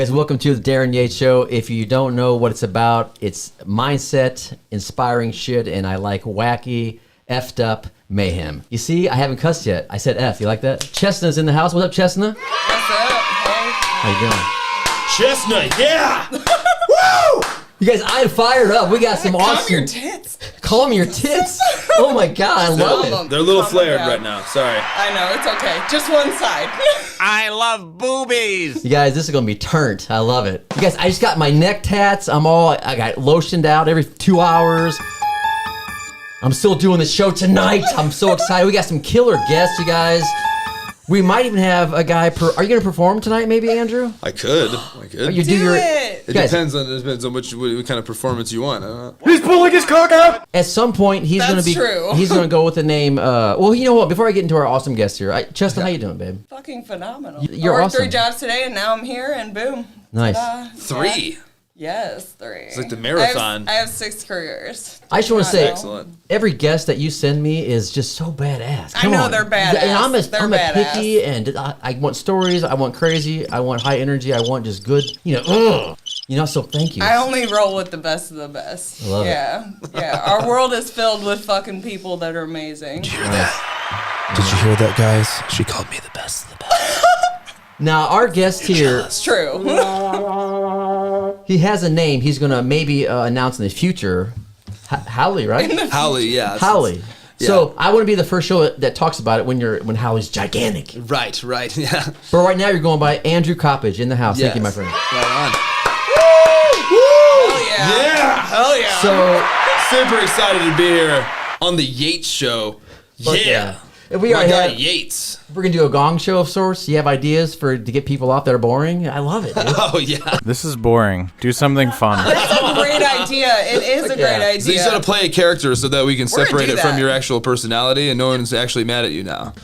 guys, welcome to the Darryn Yates Show. If you don't know what it's about, it's mindset, inspiring shit, and I like wacky, effed up mayhem. You see, I haven't cussed yet. I said F. You like that? Chesna's in the house. What's up, Chesna? What's up? Hey. How you doing? Chesna, yeah! Woo! You guys, I'm fired up. We got some awesome... Calm your tits. Calm your tits? Oh my God, I love it. They're a little flared right now. Sorry. I know, it's okay. Just one side. I love boobies. You guys, this is gonna be turned. I love it. You guys, I just got my neck tats. I got lotioned out every 2 hours. I'm still doing the show tonight. I'm so excited. We got some killer guests, you guys. We might even have a guy are you gonna perform tonight, maybe, Andrew? I could. You Do it. It depends on what kind of performance you want. He's pulling his cock out. At some point, he's That's gonna be. true. He's gonna go with the name. Well, you know what? Before I get into our awesome guest here, Chesna, how you doing, babe? Fucking phenomenal. You're I worked awesome. 3 jobs today and now I'm here and boom. Nice. Ta-da. 3. Yeah. Yes, 3. It's like the marathon. I have 6 careers. I just want to say, Excellent. every guest that you send me is just so badass. I Come know on. they're badass. And I'm They're a badass. picky, and I want stories. I want crazy. I want high energy. I want just good. So thank you. I only roll with the best of the best. I love it. Yeah. Our world is filled with fucking people that are amazing. Did you hear that, guys? She called me the best of the best. Now our guest here, It's true. he has a name. He's gonna maybe announce in the future. Howley, right? Howley, yeah. Howley. So I want to be the first show that talks about it when Howley's gigantic. Right, yeah. But right now you're going by Andrew Coppage in the house. Thank you, my friend. Right Hell yeah. on. Yeah! Hell yeah. So Super excited to be here on the Yates Show. Yeah. We My already guy have, Yates. we're gonna do a gong show of sorts. You have ideas to get people off that are boring? I love it, dude. Oh, yeah. This is boring. Do something fun. That's a great idea. It is a great idea. So you got to play a character so that we can We're gonna separate do it from that. your actual personality and no one's actually mad at you now.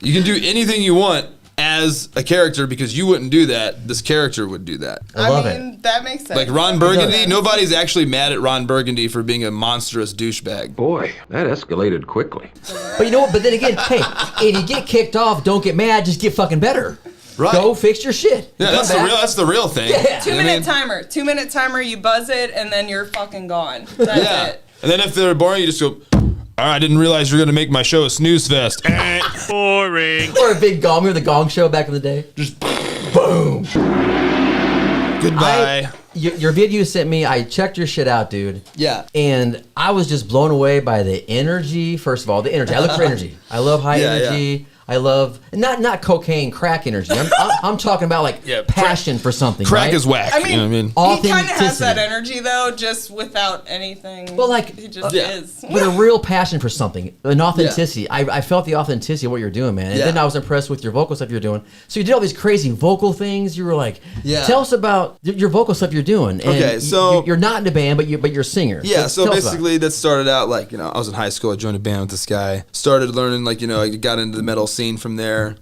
You can do anything you want as a character because you wouldn't do that. This character would do that. I love it. That makes sense. Like Ron Burgundy, nobody's actually mad at Ron Burgundy for being a monstrous douchebag. Boy, that escalated quickly. But you know what? But then again, hey, if you get kicked off, don't get mad. Just get fucking better. Right. Go fix your shit. Yeah, Come that's back. the real thing. Yeah. 2-minute timer. 2-minute timer. You buzz it, and then you're fucking gone. That's Yeah. it. And then if they're boring, you just go, all right, I didn't realize you were going to make my show a snooze fest. Boring. Or a big gong. Remember the gong show back in the day? Just boom. Goodbye. Your video you sent me, I checked your shit out, dude. Yeah. And I was just blown away by the energy. First of all, the energy. I look for energy. I love high energy. I love not cocaine, crack energy. I'm talking about like passion for something. Crack right? is whack. I mean, you know what I mean? he kind of has that Authenticity. energy though, just without anything. Well, like, he just yeah. is. With a real passion for something, an authenticity. I felt the authenticity of what you're doing, man. And Yeah. then I was impressed with your vocal stuff you're doing. So you did all these crazy vocal things. You were like, Yeah. tell us about your vocal stuff you're doing. And Okay, so- you're not in a band, but you're a singer. Yeah, so tell us about it. basically that started out like, I was in high school, I joined a band with this guy, started learning like, I got into the metal scene from there,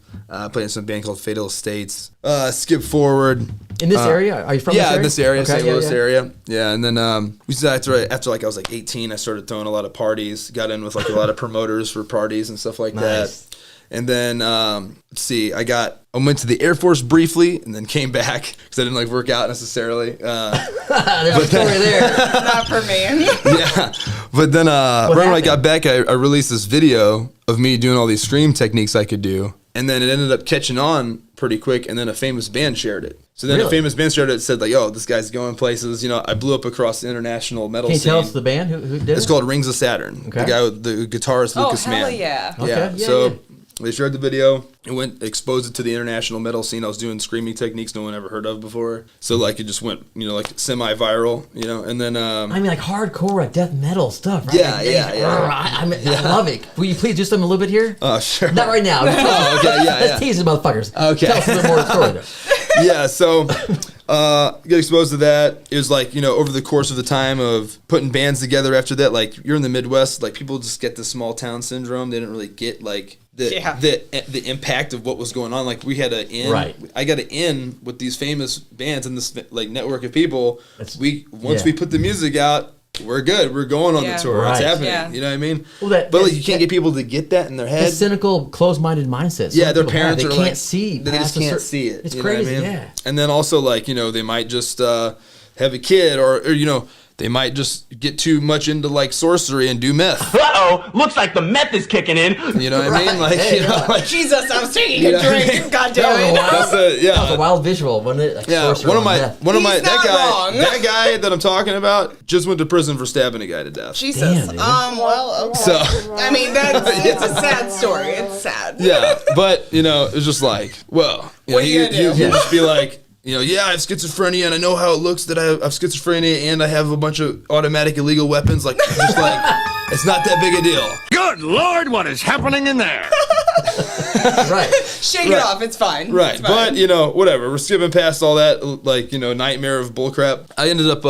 played in some band called Fatal States, Skip Forward. In this area? Are you from this area? Yeah, in this area, Okay, St. yeah, Louis yeah. area. Yeah, and then we started after like I was like 18, I started throwing a lot of parties, got in with like a lot of promoters for parties and stuff like Nice. that. And then, let's see, I went to the Air Force briefly and then came back because I didn't like work out necessarily. There's a story there. Not for me. Yeah, but then right when I happened? got back, I released this video of me doing all these scream techniques I could do, and then it ended up catching on pretty quick, and then a famous band shared it. So then Really? a famous band shared it, said like, "Oh, this guy's going places." I blew up across the international metal Can you scene. tell us the band? Who did It's it? called Rings of Saturn. Okay. The guy with the guitarist Oh, Lucas hell Mann. yeah. Okay, Yeah. yeah, So yeah. they shared the video. It exposed it to the international metal scene. I was doing screaming techniques no one ever heard of before. So like it just went, like semi-viral, and then I mean, like hardcore, like death metal stuff, right? Yeah, Like, yeah. I love it. Will you please do something a little bit here? oh sure. Not right now. Oh, okay, yeah, Let's yeah. tease the motherfuckers. Okay. Tell us a little more of the story though. Yeah, so get exposed to that. It was like, over the course of the time of putting bands together after that, like you're in the Midwest, like people just get the small town syndrome. They didn't really get like the impact of what was going on. Like we had a in. Right. I got an in with these famous bands and this like network of people. That's- Once yeah. we put the music out, we're good. We're going on the tour. It's Right. happening. Yeah. You know what I mean? Well, but like, you can't get people to get that in their The head. cynical, closed-minded mindset. Yeah, their Some people parents have. are They like, can't see. they just can't see it. It's you know what I crazy. mean? Yeah. And then also like, you know, they might just have a kid or you know, they might just get too much into like sorcery and do meth. Uh-oh, looks like the meth is kicking in. You know what I mean? Like, Hey, you know, like, Jesus, I was taking a know what I drink. mean? God That damn was a it. wild- that's That was a yeah. wild visual, wasn't it? Like Yeah, sorcerer one on of my meth. He's not wrong. that guy that I'm talking about just went to prison for stabbing a guy to death. Jesus. Damn, dude. Well, okay. So I mean, it's a sad story. It's sad. yeah, but you know, it's just like, well, you know, What you gonna do? he'd just be like, you know, yeah, I have schizophrenia and I know how it looks that I have schizophrenia and I have a bunch of automatic illegal weapons. Like, just like, it's not that big a deal. Good Lord, what is happening in there? Right. Shake it off. It's fine. Right, It's fine. but you know, whatever. We're skipping past all that, like, you know, nightmare of bullcrap. I ended up,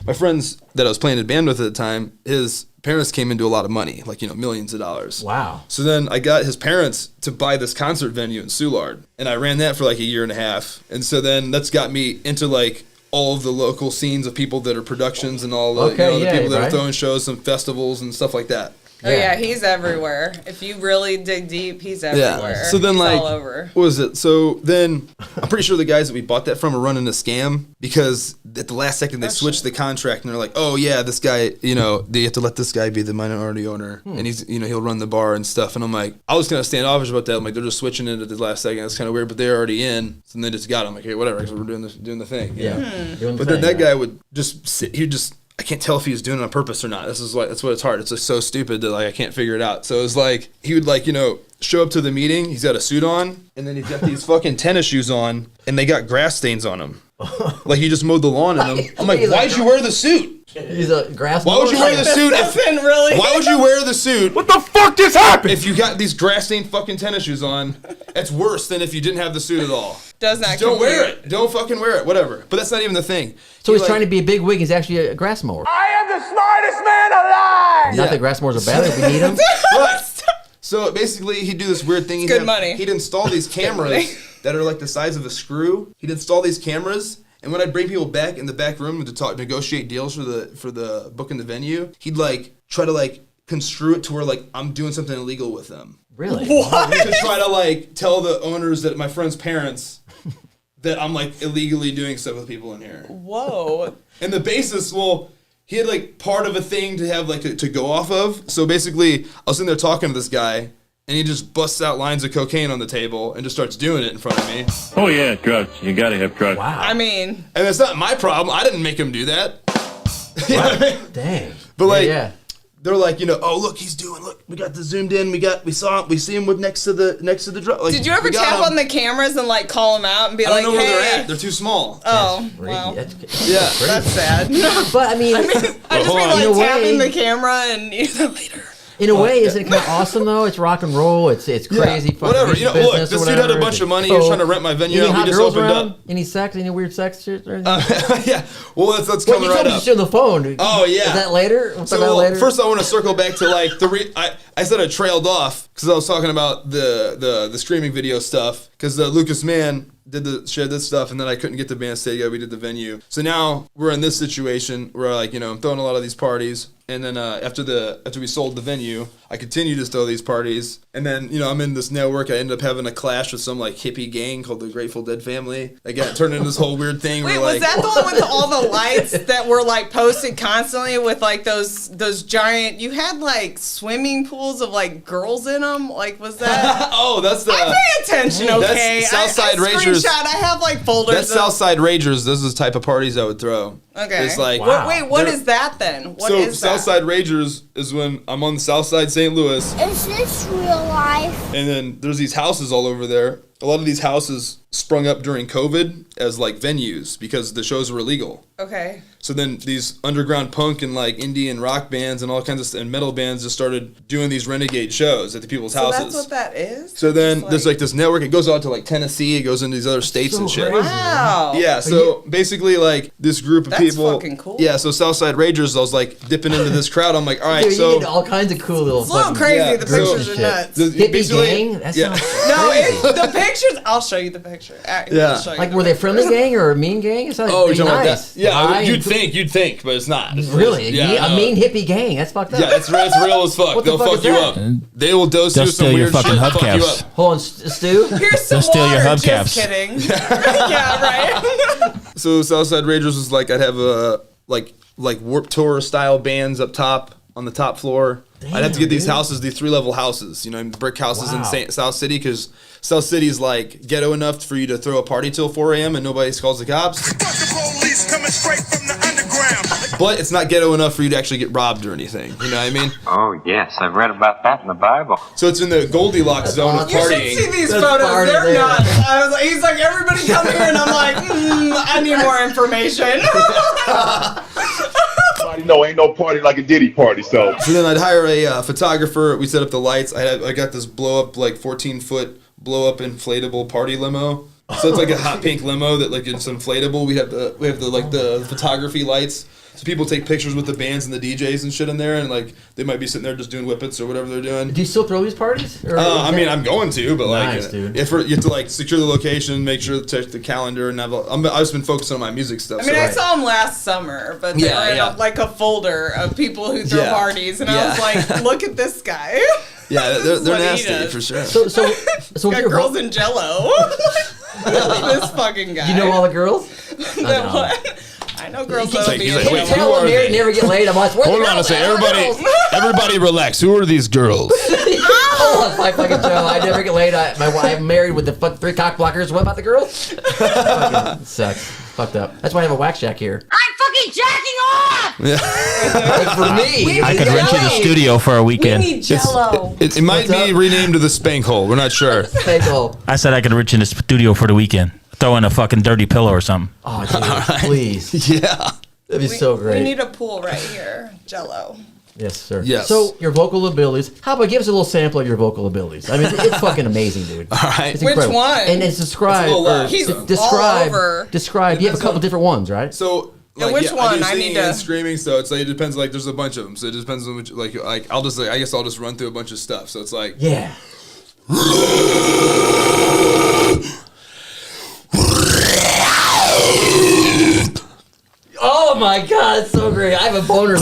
my friends that I was playing in band with at the time, his parents came into a lot of money, like, you know, millions of dollars. Wow. So then I got his parents to buy this concert venue in Soulard, and I ran that for like a year and a half. And so then that's got me into like all of the local scenes of people that are productions and all the, Okay, you know, the yeah, people that right. are throwing shows and festivals and stuff like that. Oh yeah, he's everywhere. If you really dig deep, he's everywhere. Yeah. So then, He's like, all over. what was it? So then, I'm pretty sure the guys that we bought that from are running a scam because at the last second they switched the contract and they're like, oh yeah, this guy, you know, they have to let this guy be the minority owner and he's, you know, he'll run the bar and stuff. And I'm like, I was kind of standoffish about that. I'm like, they're just switching it at the last second. That's kind of weird, but they're already in. So then they just got him. Like, hey, whatever, because we're doing the thing. you know? Doing the But then thing, that yeah. guy would just sit. He'd just. I can't tell if he was doing it on purpose or not. That's what it's hard. It's just so stupid that like I can't figure it out. So it's like he would like, you know, show up to the meeting. He's got a suit on, and then he's got these fucking tennis shoes on, and they got grass stains on them. Like he just mowed the lawn in them. I'm like, why'd you wear the suit? He's a grass. Why would you wear the suit? Nothing really. Why would you wear the suit? What the fuck just happened? If you got these grass stained fucking tennis shoes on, it's worse than if you didn't have the suit at all. Does not. Don't wear compute. it. Don't fucking wear it. Whatever. But that's not even the thing. So he's trying to be a big wig. He's actually a grass mower. I am the smartest man alive! Not that grass mowers are bad. If we need them. Right. So basically, he'd do this weird thing. Good money. He'd install these cameras that are like the size of a screw. He'd install these cameras, and when I'd bring people back in the back room to negotiate deals for the book and the venue, he'd like try to like construe it to where like I'm doing something illegal with them. Really? To try to like tell the owners that my friend's parents that I'm like illegally doing stuff with people in here. Whoa. And the basis, well, he had like part of a thing to have like to go off of. So basically, I was sitting there talking to this guy, and he just busts out lines of cocaine on the table and just starts doing it in front of me. Oh yeah, drugs. You gotta have drugs. Wow. I mean, And it's not my problem. I didn't make him do that. You know what I mean? Dang. But like, yeah. they're like, you know, oh look, he's doing. Look, we got the zoomed in. We see him with next to the drug. Like, did you ever we got tap him. on the cameras and like call them out and be I like, don't know where hey? they're at. They're too small. Oh, Crazy. well, Yeah. that's sad. But I mean, I just be hold on. like In a way- tapping the camera and later. in a way, isn't it kind of awesome though? It's rock and roll. It's crazy. fucking Whatever. You know, look, business or this dude had a whatever. bunch of money. He Cool. was trying to rent my venue Any out. hot We just girls opened around? up. Any sex? Any weird sex shit or anything? Yeah. Well, that's Wait, coming you right told me up. shit on the phone. Oh, yeah. Is that later? We'll talk about it So later. first, I want to circle back to like I said I trailed off because I was talking about the streaming video stuff because Lucas Mann shared this stuff and then I couldn't get the band to stay together. We did the venue. So now we're in this situation where like, you know, I'm throwing a lot of these parties. And then after we sold the venue, I continued to throw these parties. And then, you know, I'm in this network. I ended up having a clash with some like hippie gang called the Grateful Dead family. I got turned into this whole weird thing. Wait, where, was like, that the one with all the lights that were like posted constantly with like those giant? You had like swimming pools of like girls in them. Like, was that? Oh, that's the. I pay attention, That's okay? Southside I Rangers. screenshot. I have like folders. That's of, Southside Ragers. Those are the type of parties I would throw. Okay. It's like Wow. Wait, what They're- is that then? What so is that? Southside Ragers is when I'm on the South Side St. Louis, Is this real life? and then there's these houses all over there. A lot of these houses sprung up during COVID as like venues because the shows were illegal. Okay. So then these underground punk and like indie and rock bands and all kinds of and metal bands just started doing these renegade shows at the people's So houses. that's what that is? So then Just there's like this network. It goes out to like Tennessee. It goes into these other states So and shit. crazy. Wow. Yeah, so basically, like this group of That's people. fucking cool. Yeah, so Southside Ragers, I was like dipping into this crowd. I'm like, all right, Dude, you so get all kinds of cool little It's a little fucking crazy. Yeah, The so- pictures are shit. nuts. the- hippie basically- gang. That yeah. sounds No, crazy. the pictures. I'll show you the picture. Yeah. Like, were they a friendly gang or a mean gang? It sounded Oh, you're talking nice. about that? Yeah, High you'd think, but it's not. Really? Yeah, A mean hippie gang? That's fucked up. Yeah, it's real as fuck. What the They'll fuck fuck is you that? up. They will dose you They'll with some steal your weird shit fucking and fuck you hubcaps. up. Hold on, Stu. Here's some They'll steal water. your Just hubcaps. kidding. Yeah, right. So Southside Ragers was like, I'd have a like Warped Tour style bands up top on the top floor. I'd have to get these houses, these 3-level houses, you know, brick houses in South City, because South City is like ghetto enough for you to throw a party till 4 a.m. and nobody calls the cops. Fuck the police coming straight from the underground. But it's not ghetto enough for you to actually get robbed or anything. You know what I mean? Oh, yes, I've read about that in the Bible. So it's in the Goldilocks zone of You should partying. see these That's photos. party They're there. nuts. I was like, he's like, everybody come here, and I'm like, I need more information. No, ain't no party like a Diddy party, so. So then I'd hire a photographer. We set up the lights. I got this blow up, like 14-foot blow up inflatable party limo. So it's like a hot pink limo that like it's inflatable. We have the photography lights. So people take pictures with the bands and the DJs and shit in there, and like they might be sitting there just doing whippets or whatever they're doing. Do you still throw these parties? Or I mean, I'm going to, but like, Nice, dude. you have to like secure the location, make sure to check the calendar, and I've just been focusing on my music stuff. I mean, so, I saw them last summer, but they were in like a folder of people who throw parties, and I was like, look at this guy. Yeah, they're what he nasty does. for sure. So Got you're girls in Jello. This fucking guy. You know all the girls? That what? I know girls that'll be he's in like, wait, Jello. Tell them they never get laid. I'm like, where Hold on a second, everybody relax. Who are these girls? Hold on, my fucking show. I never get laid. I'm married with the 3 cock blockers. What about the girls? Fucking sucks. Fucked up. That's why I have a wax shack here. I'm fucking jacking off! Like for me, I could rent you the studio for a weekend. We need Jello. It might be renamed to the Spank Hole. We're not sure. Fake hole. I said I could rent you the studio for the weekend. Throw in a fucking dirty pillow or something. Oh, dude, please. Yeah. That'd be so great. We need a pool right here. Jello. Yes, sir. Yes. So, your vocal abilities. How about give us a little sample of your vocal abilities? I mean, it's fucking amazing, dude. All right. It's Which incredible. one? And it's describe. It's a little or loud, He's so. describe. all over. Describe. You have a couple different ones, right? So, Yeah, which one? I I do need singing to- and screaming, so it's like it depends. Like, there's a bunch of them, so it depends on which. Like I'll just I guess I'll just run through a bunch of stuff. So it's like Yeah. Oh my god, it's so great. I have a boner.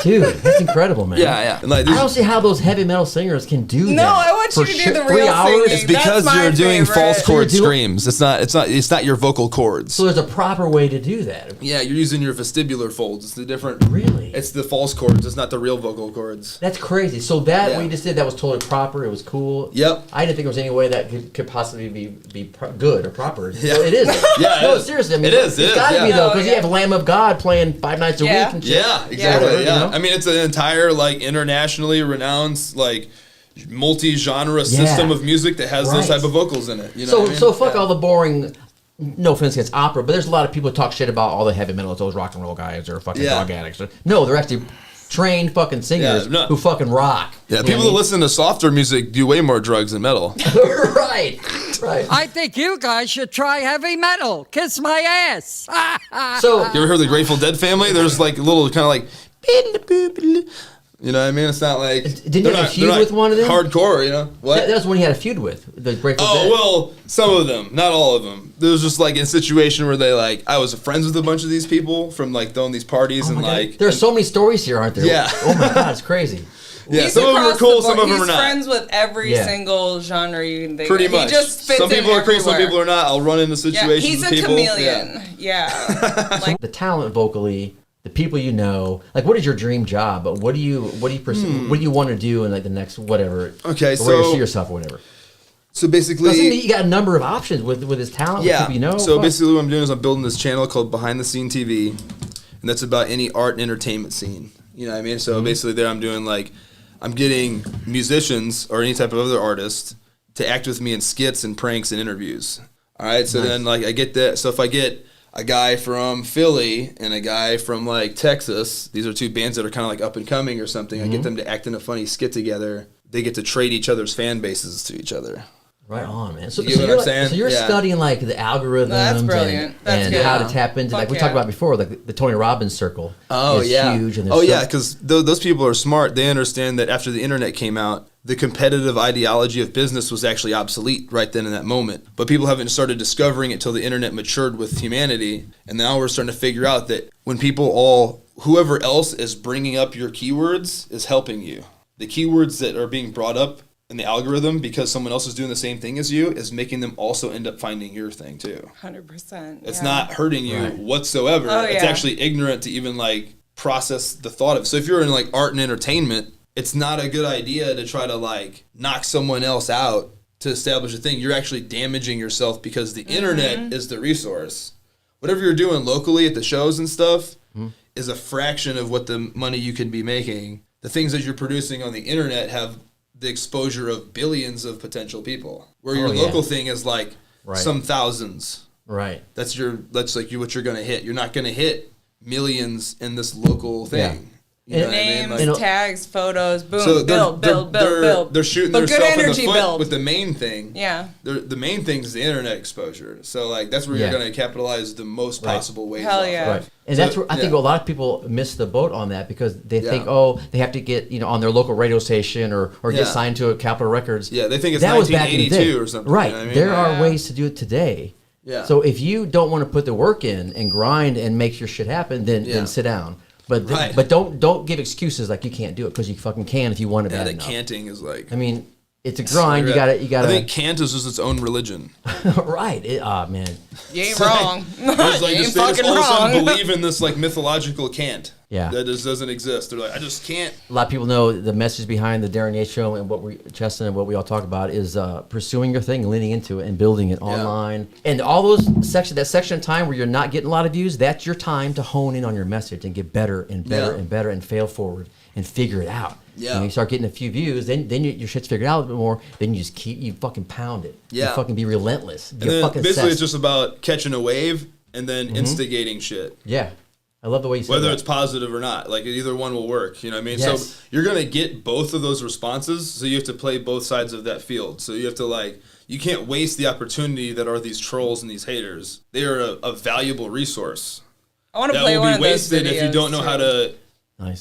Dude, that's incredible, man. yeah. And like, I don't see how those heavy metal singers can do that. No, I want you for to do shit- the 3 real hours. singing. it's because That's my you're doing favorite. false chord So you're screams. It's not your vocal cords. So there's a proper way to do that. Yeah, you're using your vestibular folds. It's the different. Really? It's the false chords. It's not the real vocal cords. That's crazy. So that Yeah. what you just did, that was totally proper. It was cool. Yep. I didn't think there was any way that could possibly be good or proper. Yeah. So it is. Yeah, No, it is. seriously. I mean, It is, It's it got to is, be yeah. though, because Oh, you yeah. have Lamb of God playing 5 nights a Yeah. week and shit. Yeah, exactly. Whatever, Yeah, you know? I mean, it's an entire like internationally renowned like multi-genre system of music that has those Right. type of vocals in it. You know So what I mean? so fuck Yeah. all the boring. No offense against opera, but there's a lot of people who talk shit about all the heavy metal, those rock and roll guys or fucking Yeah. drug addicts. No, they're actually trained fucking singers Yeah, no. who fucking rock. Yeah, You know people what that listen to softer music do way more drugs than metal. I mean? Right. I think you guys should try heavy metal. Kiss my ass. So You ever heard the Grateful Dead family? There's like a little kind of like, you know what I mean? It's not like Didn't you have a feud with one of them? Hardcore, you know what? that was one he had a feud with the Grateful Oh, Dead. well, some of them, not all of them. There was just like a situation where they like, I was friends with a bunch of these people from like throwing these parties Oh and my God. like. There are so many stories here, aren't there? Yeah. Oh my god, it's crazy. Yeah, He's some of them are across cool, the some board. of them are He's not. friends with every Yeah. single genre you can think Pretty of. much. He just fits Some in people are cool, some everywhere. people are not. I'll run into Yeah, situations he's with a people. chameleon. Yeah. Like, The talent vocally, the people you know, like what is your dream job? But what do you pursue? What do you want to do in like the next whatever? Okay, or where you so- see yourself or whatever. So Doesn't basically, you got a number of options with his talent? with yeah. people you know. So Fuck. basically, what I'm doing is I'm building this channel called Behind the Scene TV, and that's about any art and entertainment scene. You know what I mean? So basically, there I'm doing like, I'm getting musicians or any type of other artist to act with me in skits and pranks and interviews. All right. So then like I get that. So if I get a guy from Philly and a guy from like Texas, these are 2 bands that are kind of like up and coming or something. I get them to act in a funny skit together. They get to trade each other's fan bases to each other. Right on, man. So, You get what I'm saying? So you're studying like the algorithms That's brilliant. and That's how good. to tap into, like we talked about before, like the Tony Robbins circle. Oh, is yeah. huge. And Because those people are smart. They understand that after the internet came out, the competitive ideology of business was actually obsolete right then in that moment. But people haven't started discovering it till the internet matured with humanity. And now we're starting to figure out that when whoever else is bringing up your keywords is helping you. The keywords that are being brought up in the algorithm because someone else is doing the same thing as you is making them also end up finding your thing too. 100%. It's not hurting you whatsoever. It's actually ignorant to even like process the thought of it. So if you're in like art and entertainment, it's not a good idea to try to like knock someone else out to establish a thing. You're actually damaging yourself because the internet is the resource. Whatever you're doing locally at the shows and stuff is a fraction of what the money you can be making. The things that you're producing on the internet have the exposure of billions of potential people, where your local thing is like some thousands. Right. That's like what you're going to hit. You're not going to hit millions in this local thing. You know names, what I mean? tags, photos, boom, So build. They're shooting themselves in the foot build. with the main thing. Yeah. The main thing is the internet exposure. So like that's where you're going to capitalize the most possible ways. Hell yeah. Right. And that's where I think a lot of people miss the boat on that because they think, they have to get, on their local radio station or get signed to a Capitol Records. Yeah, they think it's that 1982 or something. Right. You know what I mean? There are ways to do it today. Yeah. So if you don't want to put the work in and grind and make your shit happen, then sit down. But don't give excuses like you can't do it because you fucking can if you want it bad enough. Canting is like. I mean, it's a grind. You gotta. I think cant is just its own religion. Right. Man. You ain't wrong. It's like you ain't they fucking just all of a sudden wrong. believe in this like mythological cant. Yeah. That just doesn't exist. They're like, I just can't. A lot of people know the message behind the Darryn Yates Show and Chesna and what we all talk about is pursuing your thing, leaning into it, and building it online. And all those that section of time where you're not getting a lot of views, that's your time to hone in on your message and get better and better and better and fail forward and figure it out. Yeah. When you start getting a few views, then your shit's figured out a little bit more. Then you just you fucking pound it. Yeah. You fucking be relentless. And then basically it's just about catching a wave and then instigating shit. Yeah. I love the way you say whether it's positive or not. Like either one will work. You know what I mean? Yes. So you're gonna get both of those responses. So you have to play both sides of that field. So you have to you can't waste the opportunity that are these trolls and these haters. They are a valuable resource. I want to play one of those videos. That will be wasted if you don't know how to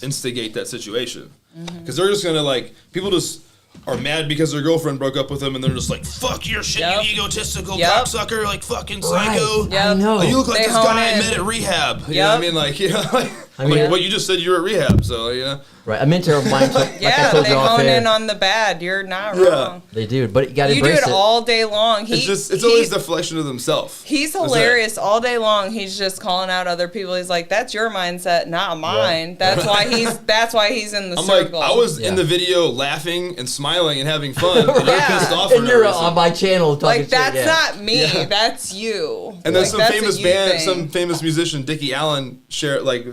instigate that situation. Because they're just gonna people just are mad because their girlfriend broke up with them and they're just like, fuck your shit, you egotistical cocksucker, like fucking psycho. I know. Like, you look like this guy I met at rehab. You know what I mean? Like, what you just said, you were at rehab, so, Right, a mentor of mine. They hone in on the bad. You're not wrong. They do, but you got to embrace it. You do it all day long. It's always the reflection of themselves. He's hilarious all day long. He's just calling out other people. He's like, "That's your mindset, not mine." Right. That's why he's in the circle. Like, I was in the video laughing and smiling and having fun, and you're pissed off. And you're on my channel talking shit. That's not me. That's you. And then some famous band, some famous musician, Dickie Allen,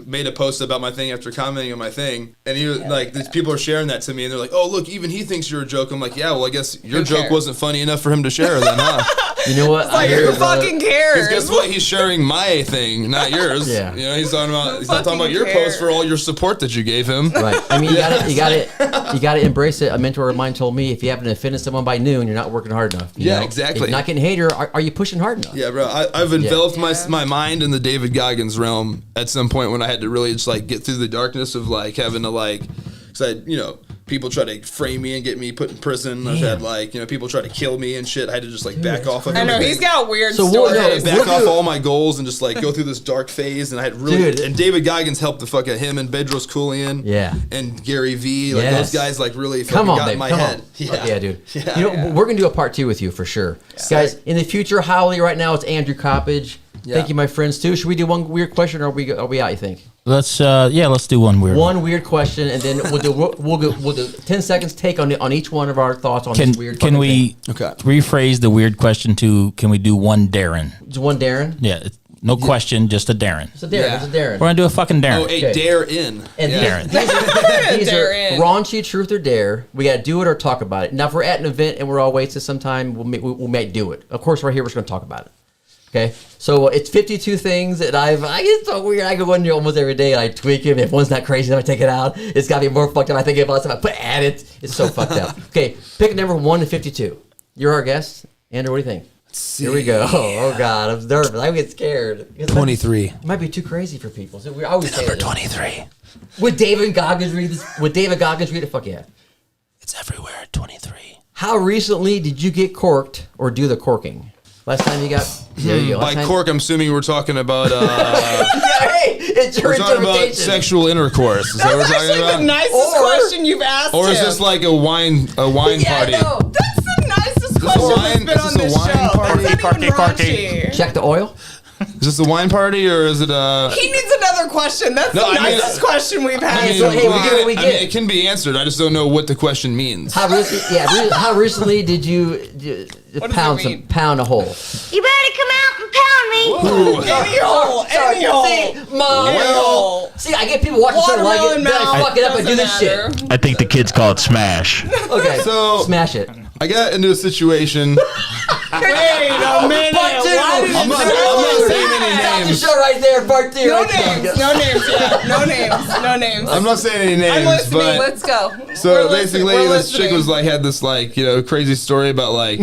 made a post about my thing after commenting on my thing, and he was these people are sharing that to me, and they're like, "Oh, look, even he thinks you're a joke." I'm like, "Yeah, well, I guess your joke wasn't funny enough for him to share, then, huh?" You know what? Who fucking cares? Because guess what? He's sharing my thing, not yours. Yeah. He's talking about. He's not talking about your post for all your support that you gave him. Right. I mean, you gotta embrace it. A mentor of mine told me, if you haven't offended someone by noon, you're not working hard enough. You know? Exactly. If you're not getting hater, are you pushing hard enough? Yeah, bro. I've enveloped my mind in the David Goggins realm at some point when I had to really just get through the darkness of having to because I people try to frame me and get me put in prison. I've had people try to kill me and shit. I had to just back off of it. I know he's got weird stories. I had to back off all my goals and just go through this dark phase. And I had and David Goggins helped the fuck out him and 𝐵edros and Gary V. Those guys really fucking got in my head. Yeah, dude. Yeah. We're gonna do a part 2 with you for sure, guys. In the future, Howley right now it's Andrew Coppage. Thank you, my friends, too. Should we do one weird question, or are we out? You think? Let's do one weird. One weird question, and then we'll do 10 seconds take on each one of our thoughts on this weird. Can we rephrase the weird question to? Can we do one Darryn? Just one Darryn? Yeah. No question, just a Darryn. It's a Darryn. It's a Darryn. We're gonna do a fucking Darryn. Oh, a dare in. And Darryn. These are raunchy truth or dare. We gotta do it or talk about it. Now, if we're at an event and we're all wasted sometime, we may do it. Of course, right here we're just gonna talk about it. Okay, so it's 52 things that I get so weird. I go in there almost every day and I tweak them. If one's not crazy, then I take it out. It's got to be more fucked up. I think about stuff I put at it. It's so fucked up. Okay, pick a number 1 to 52. You're our guest. Andrew, what do you think? Here we go. Oh, God. I'm nervous. I get scared. 23. It might be too crazy for people. So we always say Number that. 23. Would David Goggins read this? Would David Goggins read it? Fuck yeah. It's everywhere at 23. How recently did you get corked or do the corking? Last time you got... There you go. By cork, I'm assuming we're talking about... Hey, it's your we're talking about interpretation. sexual intercourse. Is that what That's we're talking actually about? the nicest question you've asked Or is him. this like a wine party? No, that's the nicest question that's been on this show. That's not even raunchy. Check the oil. Is this a wine party or is it a... He needs another question. That's the nicest question we've had. I mean, so, hey, we get it. It can be answered. I just don't know what the question means. How recently did you pound a hole? You better come out and pound me. Any hole. Any hole. See, I get people watching the show like it. Then I fuck it up and do this shit. I think the kids call it smash. Okay, So smash it. I got into a situation. Wait a minute. Part two. Why did I'm it not sound saying like any that? The names. show right there, part two. No right there. names. No names. Yeah. No names. No names. I'm not saying any names, I'm listening. but Let's go. so We're basically, listening. this chick was like had this like crazy story about like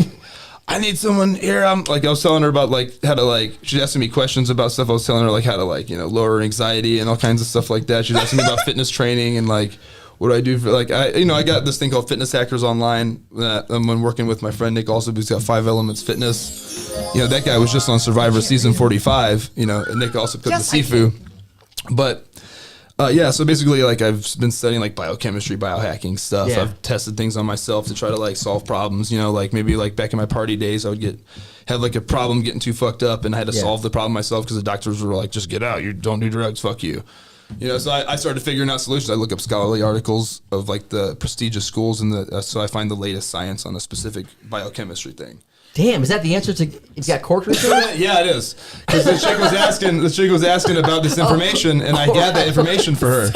I need someone here. I'm like I was telling her about like how to like she's asking me questions about stuff. I was telling her like how to like lower anxiety and all kinds of stuff like that. She's asking me about fitness training and like what do I do for like I got this thing called Fitness Hackers Online that I'm working with my friend Nick also who's got 5 Elements Fitness. That guy was just on Survivor season 45. And Nick also cooked the Sifu. But so basically like I've been studying like biochemistry, biohacking stuff. Yeah. I've tested things on myself to try to like solve problems. Like maybe like back in my party days I would have like a problem getting too fucked up and I had to solve the problem myself because the doctors were like, just get out, you don't do drugs, fuck you. So I started figuring out solutions. I look up scholarly articles of like the prestigious schools and so I find the latest science on a specific biochemistry thing. Damn, is that the answer to it's got corked recently? Yeah, it is. Because the chick was asking about this information, and I had that information for her.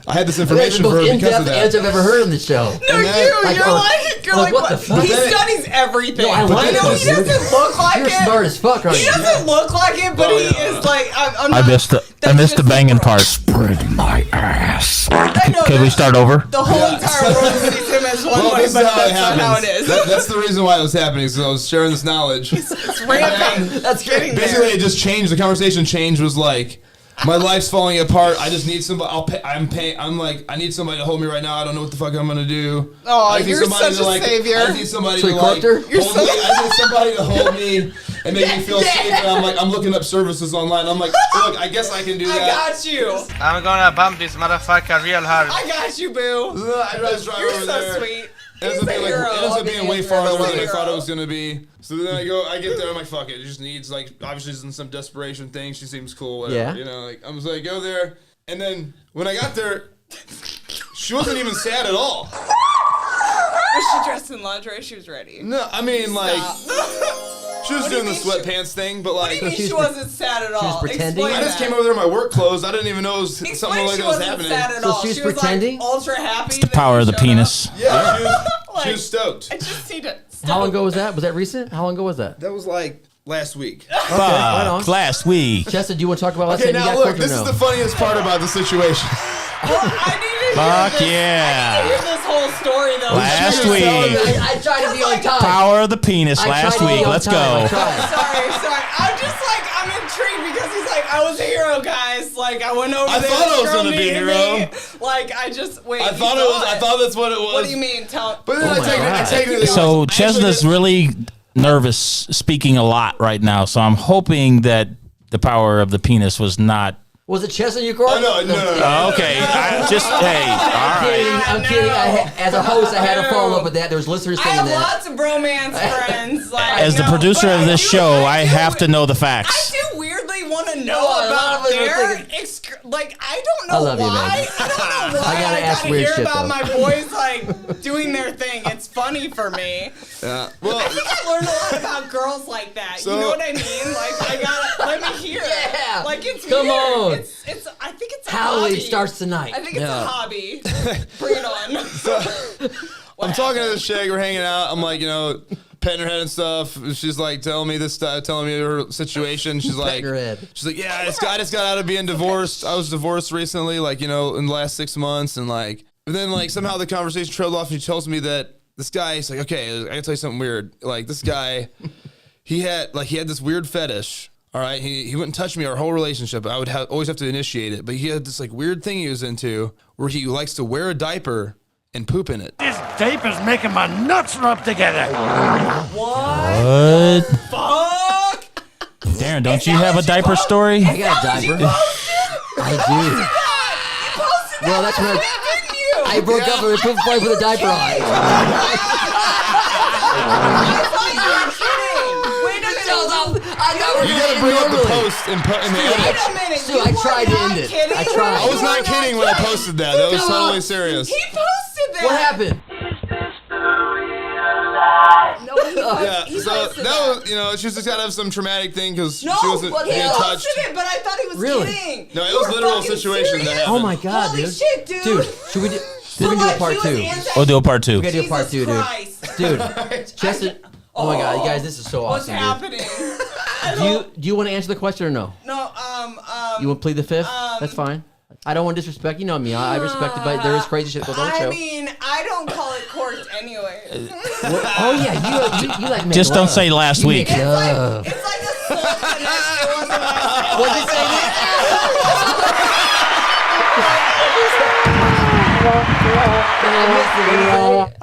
I had this information for her because of that. answer I've ever heard on this show. No, you're like what the fuck? He studies everything. No, I like know it. he doesn't look like You're it. smart as fuck, aren't He you? doesn't look like it, but he is like. I missed the banging part. Spread my ass. Can we start over? The whole entire world sees him as one way, this but is how it that's not how it happens. is. That's the reason why it was happening. So I was sharing this knowledge. It's ramping. That's getting Basically, it just changed. The conversation changed. Was like, my life's falling apart. I just need somebody. I need somebody to hold me right now. I don't know what the fuck I'm gonna do. Oh, I need you're somebody such a savior. I need somebody So to you like corked her? hold me. I need somebody to hold me and make me feel safe. And I'm looking up services online. I'm like, look, I guess I can do that. I got you. I'm gonna bump this motherfucker real hard. I got you, boo. I just drive You're over so there. sweet. It ends up being way farther than I thought it was gonna be. So then I get there, I'm like, fuck it. It just needs like obviously it's in some desperation thing. She seems cool, whatever. Yeah. I was like, go there. And then when I got there, she wasn't even sad at all. Was she dressed in lingerie? She was ready. No, I mean like she was doing the sweatpants thing, but like What do you mean she wasn't sad at all? She was pretending? Explain I just that. came over there in my work clothes. I didn't even know it was something Explain like she that was wasn't happening. sad at So all. she's She was pretending? like ultra happy. The power of the penis. Yeah, she Like, was stoked. I just need to. How long ago was that? Was that recent? How long ago was that? That was like last week. right on. Last week. Chesna, do you want to talk about last Okay, time you now got look, corked or this no? is the funniest part about the situation. Well, I need to hear Fuck this. yeah. I need to hear this whole story though. Last She was week. telling me- I tried to be on time. Power of the penis I last tried to be week. on Let's time. I go. tried. Sorry. I'm just like, I'm intrigued because he's like, I was a hero, guys. Like, I went over I there. thought I was this girl gonna be a needed hero. me. Like, I just, wait. I you thought that's what it was. What do you mean? Tell. But then I technically So I actually Chesna's did- really nervous speaking a lot right now. So I'm hoping that the power of the penis was not. Was it Chesna you corked? Oh, no. Okay, I'm I'm kidding. As a host, I had to follow up with that. There was listeners I saying have that. lots of bromance friends. Like, As the producer of this show, I have to know the facts. I do weirdly want to know a lot about of us were their thinking- like I don't know I love you, why. man. I don't know why. I gotta ask weird hear shit, about though. my boys like doing their thing. It's funny for me. Yeah. Well, I think I learned a lot about girls like that. So- you know what I mean? Like I gotta let me hear. Yeah. Like it's Come weird. on. It's. I think it's a Howley hobby. starts tonight. I think it's Yeah. a hobby. Bring it on. I'm talking to this chick. We're hanging out. I'm like, petting her head and stuff. She's like telling me this stuff, telling me her situation. She's like, Petting her head. she's like, yeah, I just got out of being divorced. I was divorced recently, like in the last 6 months, and then somehow the conversation trailed off. And she tells me that this guy, he's like, okay, I gotta tell you something weird. Like this guy, he had this weird fetish. All right, he wouldn't touch me our whole relationship. I would always have to initiate it. But he had this like weird thing he was into where he likes to wear a diaper and poop in it. This diaper's making my nuts rub together. What? Fuck! Darren, don't you have a diaper story? I got a diaper. I do. Well, that's when I broke up with her before I put a diaper on. I thought you were kidding. Wait a minute. You gotta bring up the post and put in the edit. Wait a minute. Dude, I tried to end it. Kidding? I tried. I was not kidding when I posted that. That was totally serious. He posted that. What happened? No, he posted that was, you know, she's just gotta have some traumatic thing because she wasn't he being touched. posted it, but I thought he was Really? kidding. No, it was literal situation that happened. Oh my god, Holy dude. shit, dude. Dude, should we do? We're gonna do a part 2. We'll do a part 2. We gotta do a part 2, dude. Christ. Dude, Chesna. Oh my god, you guys, this is so What's awesome. happening? Do you want to answer the question or no? No, You want to plead the fifth? That's fine. I don't want to disrespect. You know me. I respect it, but there is crazy shit that goes on the show. I mean, I don't call it corked anyway. Oh yeah, you like make Just love. don't say last week. Make love. It's like a soul connection. What'd you say?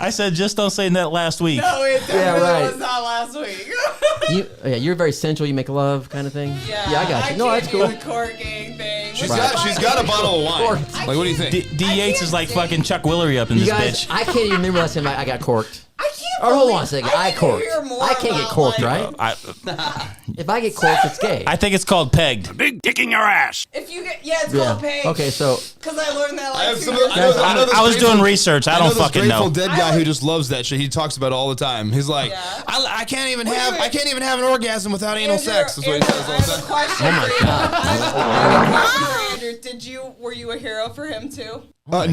I said just don't say that last week. No, it definitely right. was not last week. You're very sensual. You make love, kind of thing. Yeah, I got you. No, that's cool. The corking thing. She's got a bottle of wine. Corked. Like, what do you think? D. Yates is like fucking Chuck Willery up in You this guys, bitch. I can't even remember last time I got corked. I can't. Or hold on a second. I corked. I can't get corked, right? If I get corked, it's gay. I think it's called pegged. Big dick in your ass. If you get, it's called page. Okay, so Because I learned that like 2 some- years I know- ago. I know this I was Grateful- doing research. I don't this fucking Grateful know. Dead guy who just loves that shit. He talks about it all the time. He's like, Yeah. I can't even have an orgasm without anal sex. That's what he says all the time. Question oh my god. Andrew, were you a hero for him too? No,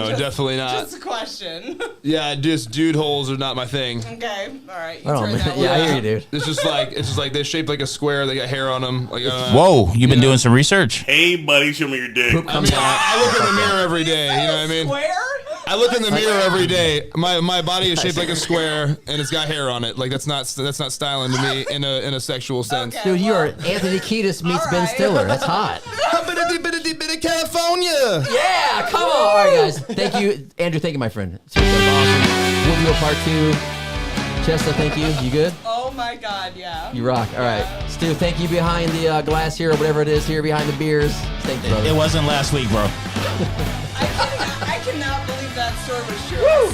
Just- definitely not. Just a question. Yeah, just dude holes are not my thing. Okay, all right. You Oh, turn man. that Yeah, one I hear out. you, dude. It's just like they're shaped like a square. They got hair on them. Like, Whoa, you've been doing some research. Hey, buddy, show me your dick. Poop comes out. I look in the mirror every day. You know what I mean? Square? I look in the mirror every day. My body is shaped like a square and it's got hair on it. Like that's not styling to me in a sexual sense. Okay. Dude, you are Anthony Kiedis meets Ben right. Stiller. That's hot. Bit of California. Yeah, come on. All right, guys. Thank you, Andrew. Thank you, my friend. Seriously, that was awesome. We'll do a part 2. Chesna, thank you. You good? Oh my God, yeah. You rock. All right. Stu, thank you behind the glass here or whatever it is here behind the beers. Thank you, brother. It wasn't last week, bro. I cannot believe that story was true. Woo!